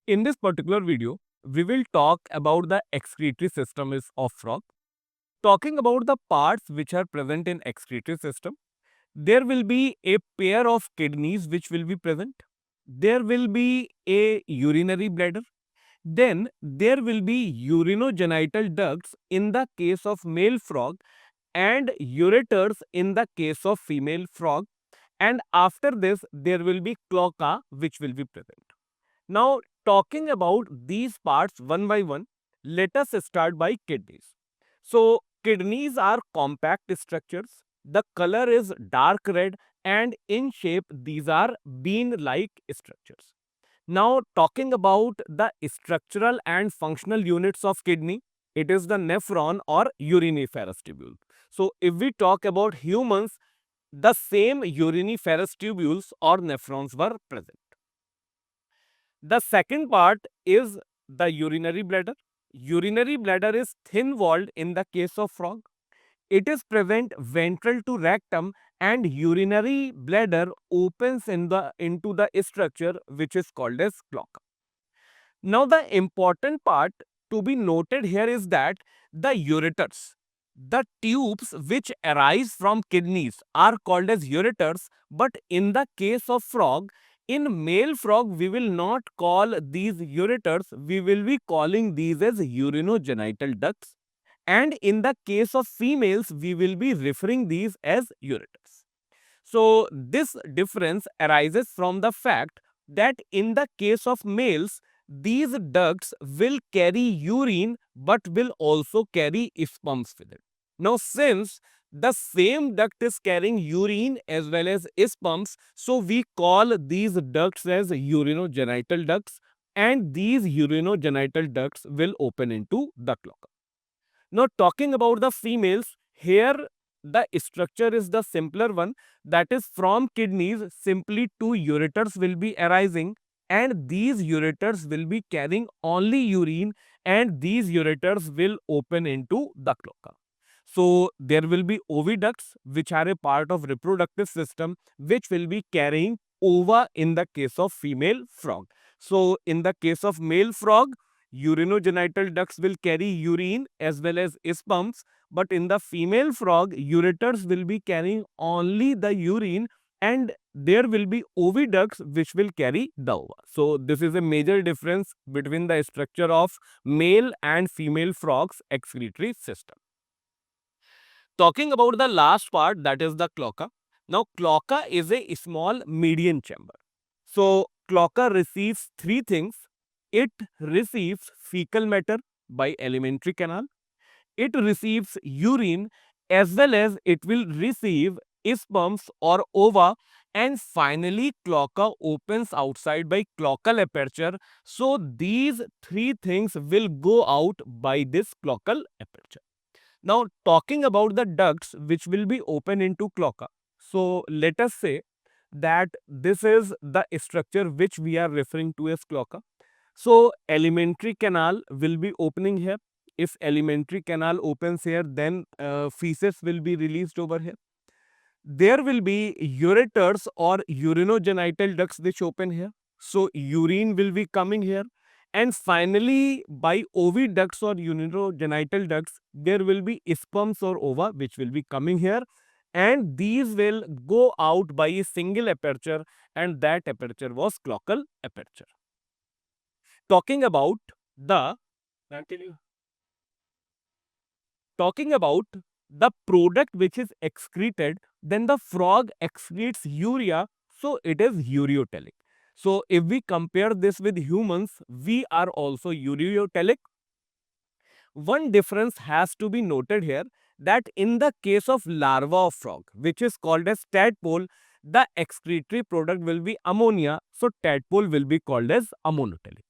In this particular video, we will talk about the excretory system of frog. Talking about the parts which are present in excretory system, there will be a pair of kidneys which will be present. There will be a urinary bladder. Then there will be urinogenital ducts in the case of male frog and ureters in the case of female frog. And after this, there will be cloaca which will be present. Now, talking about these parts one by one, let us start by kidneys. So, kidneys are compact structures. The color is dark red and in shape, these are bean-like structures. Now, talking about the structural and functional units of kidney, it is the nephron or uriniferous tubule. So, if we talk about humans, the same uriniferous tubules or nephrons were present. The second part is the urinary bladder. Urinary bladder is thin-walled in the case of frog. It is present ventral to rectum and urinary bladder opens into the structure which is called as cloaca. Now the important part to be noted here is that the ureters, the tubes which arise from kidneys are called as ureters, but in the case of frog, in male frog we will not call these ureters, we will be calling these as urinogenital ducts, and in the case of females we will be referring these as ureters. So this difference arises from the fact that in the case of males, these ducts will carry urine but will also carry sperms with it. Now, since the same duct is carrying urine as well as sperms, so we call these ducts as urinogenital ducts, and these urinogenital ducts will open into the cloaca. Now, talking about the females, here the structure is the simpler one, that is from kidneys simply two ureters will be arising and these ureters will be carrying only urine and these ureters will open into the cloaca. So there will be oviducts which are a part of reproductive system which will be carrying ova in the case of female frog. So in the case of male frog, urinogenital ducts will carry urine as well as sperms, but in the female frog, ureters will be carrying only the urine and there will be oviducts which will carry the ova. So this is a major difference between the structure of male and female frogs excretory system. Talking about the last part, that is the cloaca. Now cloaca is a small median chamber. So cloaca receives three things. It receives fecal matter by alimentary canal. It receives urine as well as it will receive sperms or ova, and finally cloaca opens outside by cloacal aperture. So these three things will go out by this cloacal aperture. Now talking about the ducts which will be open into cloaca. So let us say that this is the structure which we are referring to as cloaca. So alimentary canal will be opening here. If alimentary canal opens here, then feces will be released over here. There will be ureters or urinogenital ducts which open here. So urine will be coming here. And finally, by oviducts or urinogenital ducts, there will be sperms or ova which will be coming here. And these will go out by a single aperture, and that aperture was cloacal aperture. Talking about the product which is excreted, then the frog excretes urea, so it is ureotelic. So if we compare this with humans, we are also ureotelic. One difference has to be noted here, that in the case of larva of frog, which is called as tadpole, the excretory product will be ammonia, so tadpole will be called as ammonotelic.